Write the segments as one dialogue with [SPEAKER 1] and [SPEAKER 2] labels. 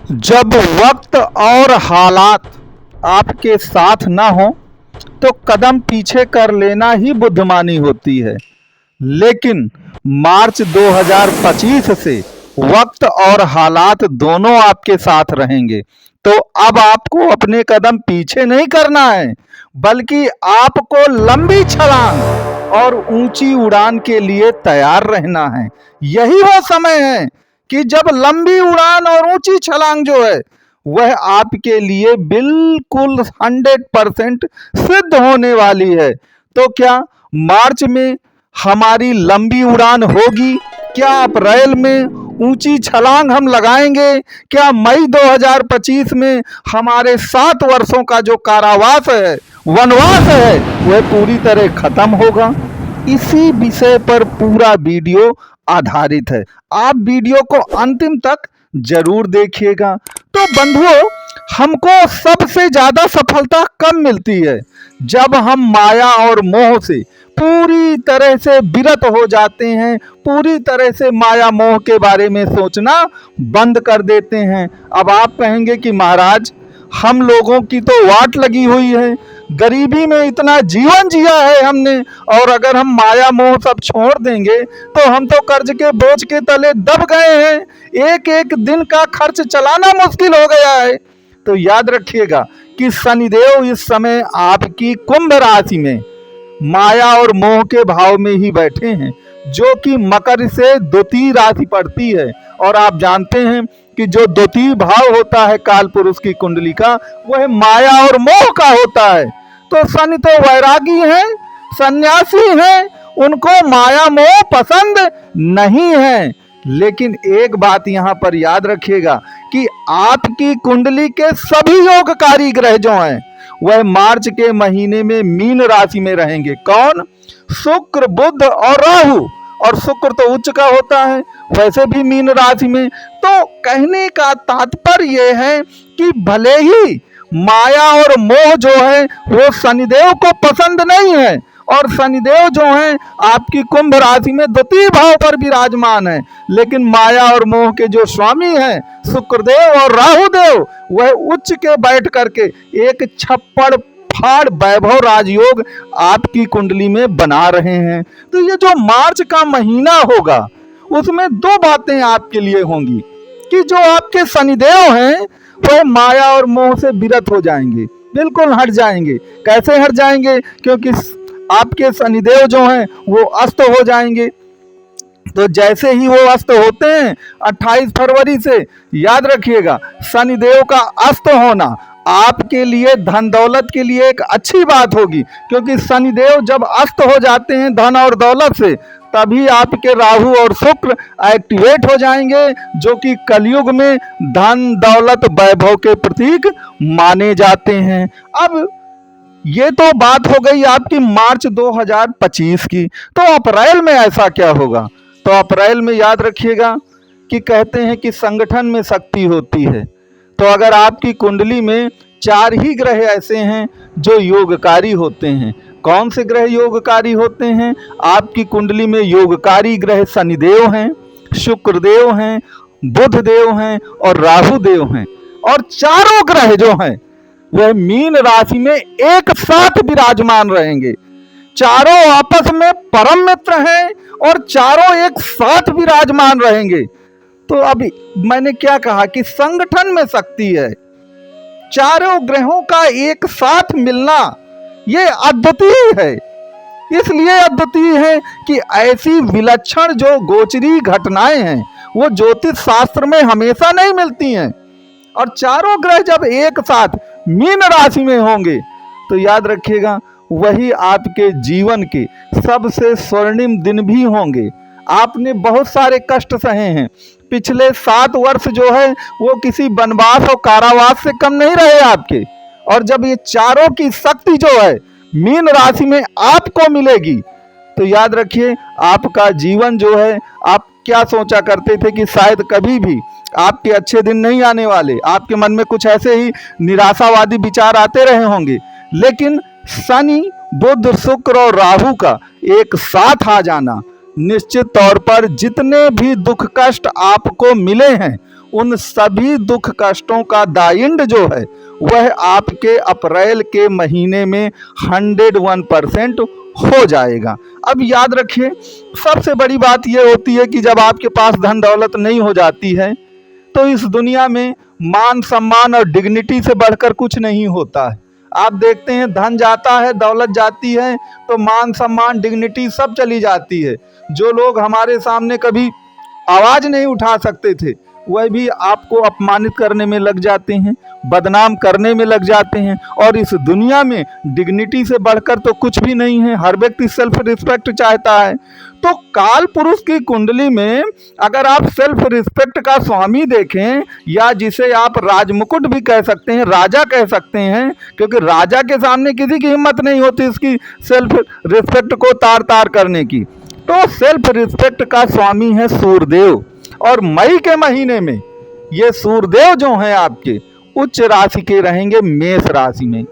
[SPEAKER 1] जब वक्त और हालात आपके साथ ना हो तो कदम पीछे कर लेना ही बुद्धिमानी होती है। लेकिन मार्च 2025 से वक्त और हालात दोनों आपके साथ रहेंगे। तो अब आपको अपने कदम पीछे नहीं करना है, बल्कि आपको लंबी छलांग और ऊंची उड़ान के लिए तैयार रहना है। यही वो समय है कि जब लंबी उड़ान और ऊंची छलांग जो है वह आपके लिए बिल्कुल 100% सिद्ध होने वाली है। तो क्या मार्च में हमारी लंबी उड़ान होगी? क्या अप्रैल में ऊंची छलांग हम लगाएंगे? क्या मई 2025 में हमारे 7 वर्षों का जो कारावास है, वनवास है, वह पूरी तरह खत्म होगा? इसी विषय पर पूरा वीडियो आधारित है। आप वीडियो को अंतिम तक जरूर देखिएगा। तो बंधुओं, हमको सबसे ज्यादा सफलता कब मिलती है? जब हम माया और मोह से पूरी तरह से विरत हो जाते हैं, पूरी तरह से माया मोह के बारे में सोचना बंद कर देते हैं। अब आप कहेंगे कि महाराज, हम लोगों की तो वाट लगी हुई है, गरीबी में इतना जीवन जिया है हमने, और अगर हम माया मोह सब छोड़ देंगे तो हम तो कर्ज के बोझ के तले दब गए हैं, एक एक दिन का खर्च चलाना मुश्किल हो गया है। तो याद रखिएगा कि शनिदेव इस समय आपकी कुंभ राशि में माया और मोह के भाव में ही बैठे हैं, जो कि मकर से द्वितीय राशि पड़ती है। और आप जानते हैं कि जो द्वितीय भाव होता है काल पुरुष की कुंडली का, वह माया और मोह का होता है। तो शनि तो वैरागी हैं, सन्यासी हैं, उनको माया मोह पसंद नहीं है। लेकिन एक बात यहाँ पर याद रखिएगा कि आपकी कुंडली के सभी योगकारी ग्रह जो हैं वह मार्च के महीने में मीन राशि में रहेंगे। कौन? शुक्र, बुध और राहु। और शुक्र तो उच्च का होता है, वैसे भी मीन राशि में। तो कहने का तात्पर्य यह है कि भले ही माया और मोह जो है वो शनिदेव को पसंद नहीं है, और शनिदेव जो है आपकी कुंभ राशि में द्वितीय भाव पर विराजमान है, लेकिन माया और मोह के जो स्वामी हैं शुक्रदेव और राहुदेव, वह उच्च के बैठ करके एक छप्पड़ फाड़ वैभव राजयोग आपकी कुंडली में बना रहे हैं। तो ये जो मार्च का महीना होगा उसमें 2 बातें आपके लिए होंगी कि जो आपके शनिदेव हैं वह माया और मोह से विरत हो जाएंगे, बिल्कुल हट जाएंगे। कैसे हट जाएंगे? क्योंकि आपके शनिदेव जो हैं वो अस्त हो जाएंगे। तो जैसे ही वो अस्त होते हैं 28 फरवरी से, याद रखिएगा, शनिदेव का अस्त होना आपके लिए धन दौलत के लिए एक अच्छी बात होगी, क्योंकि शनिदेव जब अस्त हो जाते हैं धन और दौलत से, तभी आपके राहु और शुक्र एक्टिवेट हो जाएंगे, जो कि कलयुग में धन दौलत वैभव के प्रतीक माने जाते हैं। अब ये तो बात हो गई आपकी मार्च 2025 की। तो अप्रैल में ऐसा क्या होगा? तो अप्रैल में याद रखिएगा कि कहते हैं कि संगठन में शक्ति होती है। तो अगर आपकी कुंडली में 4 ही ग्रह ऐसे हैं जो योगकारी होते हैं, कौन से ग्रह योगकारी होते हैं? आपकी कुंडली में योगकारी ग्रह शनिदेव हैं, शुक्रदेव हैं, बुधदेव हैं और राहुदेव हैं। और चारों ग्रह जो हैं वह मीन राशि में एक साथ विराजमान रहेंगे। चारों आपस में परम मित्र हैं और चारों एक साथ विराजमान रहेंगे। तो अभी मैंने क्या कहा कि संगठन में शक्ति है। चारों ग्रहों का एक साथ मिलना ये अद्वितीय है। इसलिए अद्वितीय है कि ऐसी विलक्षण जो गोचरी घटनाएं हैं वो ज्योतिष शास्त्र में हमेशा नहीं मिलती हैं। और चारों ग्रह जब एक साथ मीन राशि में होंगे तो याद रखिएगा वही आपके जीवन के सबसे स्वर्णिम दिन भी होंगे। आपने बहुत सारे कष्ट सहे हैं, पिछले 7 वर्ष जो है वो किसी वनवास और कारावास से कम नहीं रहे आपके। और जब ये चारों की शक्ति जो है मीन राशि में आपको मिलेगी तो याद रखिए आपका जीवन जो है, आप क्या सोचा करते थे कि शायद कभी भी आपके अच्छे दिन नहीं आने वाले, आपके मन में कुछ ऐसे ही निराशावादी विचार आते रहे होंगे, लेकिन शनि, बुध, शुक्र और राहु का एक साथ आ जाना निश्चित तौर पर जितने भी दुख कष्ट आपको मिले हैं उन सभी दुख कष्टों का दायिंड जो है वह आपके अप्रैल के महीने में 101% हो जाएगा। अब याद रखिए, सबसे बड़ी बात यह होती है कि जब आपके पास धन दौलत नहीं हो जाती है तो इस दुनिया में मान सम्मान और डिग्निटी से बढ़कर कुछ नहीं होता है। आप देखते हैं, धन जाता है, दौलत जाती है तो मान सम्मान डिग्निटी सब चली जाती है। जो लोग हमारे सामने कभी आवाज नहीं उठा सकते थे वह भी आपको अपमानित करने में लग जाते हैं, बदनाम करने में लग जाते हैं। और इस दुनिया में डिग्निटी से बढ़कर तो कुछ भी नहीं है। हर व्यक्ति सेल्फ रिस्पेक्ट चाहता है। तो काल पुरुष की कुंडली में अगर आप सेल्फ रिस्पेक्ट का स्वामी देखें, या जिसे आप राजमुकुट भी कह सकते हैं, राजा कह सकते हैं, क्योंकि राजा के सामने किसी की हिम्मत नहीं होती इसकी सेल्फ रिस्पेक्ट को तार तार करने की। तो सेल्फ रिस्पेक्ट का स्वामी है सूर्यदेव। और मई के महीने में ये सूर्यदेव जो हैं आपके उच्च राशि के रहेंगे, मेष राशि में।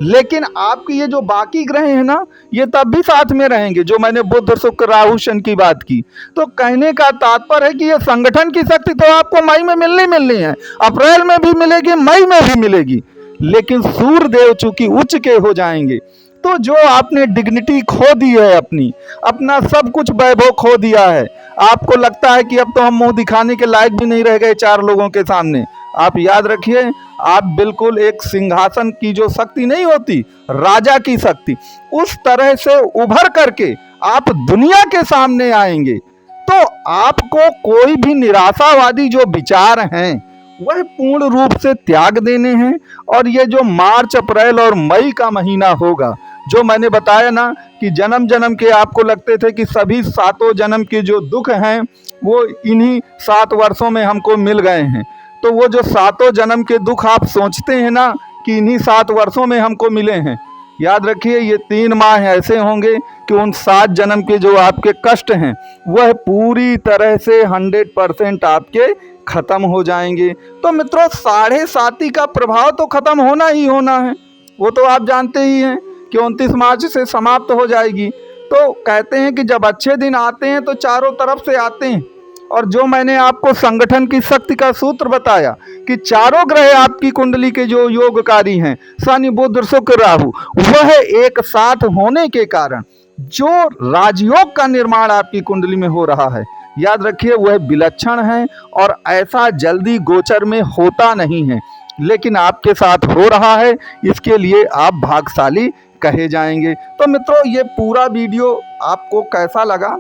[SPEAKER 1] लेकिन आपके ये जो बाकी ग्रह हैं ना, ये तब भी साथ में रहेंगे। जो मैंने बुध शुक्र राहु शनि की बात की, तो कहने का तात्पर्य है कि ये संगठन की शक्ति तो आपको मई में मिलनी है, अप्रैल में भी मिलेगी, मई में भी मिलेगी। लेकिन सूर्यदेव चूंकि उच्च के हो जाएंगे तो जो आपने डिग्निटी खो दी है, अपना सब कुछ वैभव खो दिया है, आपको लगता है कि अब तो हम मुंह दिखाने के लायक भी नहीं रह गए चार लोगों के सामने। आप याद रखिए, आप बिल्कुल एक सिंहासन की जो शक्ति नहीं होती, राजा की शक्ति, उस तरह से उभर करके आप दुनिया के सामने आएंगे। तो आपको कोई भी निराशावादी जो विचार हैं वह पूर्ण रूप से त्याग देने हैं। और ये जो मार्च, अप्रैल और मई का महीना होगा, जो मैंने बताया ना कि जन्म जन्म के आपको लगते थे कि सभी सातों जन्म के जो दुख हैं वो इन्हीं 7 वर्षों में हमको मिल गए हैं, तो वो जो सातों जन्म के दुख आप सोचते हैं ना कि इन्हीं 7 वर्षों में हमको मिले हैं, याद रखिए ये 3 माह ऐसे होंगे कि उन 7 जन्म के जो आपके कष्ट हैं वह पूरी तरह से 100% आपके खत्म हो जाएंगे। तो मित्रों, 7.5 का प्रभाव तो खत्म होना ही होना है, वो तो आप जानते ही हैं कि 29 मार्च से समाप्त हो जाएगी। तो कहते हैं कि जब अच्छे दिन आते हैं तो चारों तरफ से आते हैं। और जो मैंने आपको संगठन की शक्ति का सूत्र बताया कि चारों ग्रह आपकी कुंडली के जो योगकारी हैं, शनि बुध शुक्र राहु, वह एक साथ होने के कारण जो राजयोग का निर्माण आपकी कुंडली में हो रहा है, याद रखिए वह विलक्षण है और ऐसा जल्दी गोचर में होता नहीं है, लेकिन आपके साथ हो रहा है। इसके लिए आप भाग्यशाली कहे जाएंगे। तो मित्रों, ये पूरा वीडियो आपको कैसा लगा,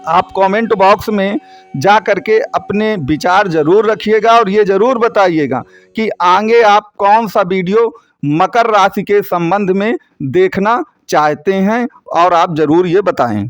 [SPEAKER 1] आप कमेंट बॉक्स में जा करके अपने विचार जरूर रखिएगा और ये जरूर बताइएगा कि आगे आप कौन सा वीडियो मकर राशि के संबंध में देखना चाहते हैं, और आप जरूर ये बताएं।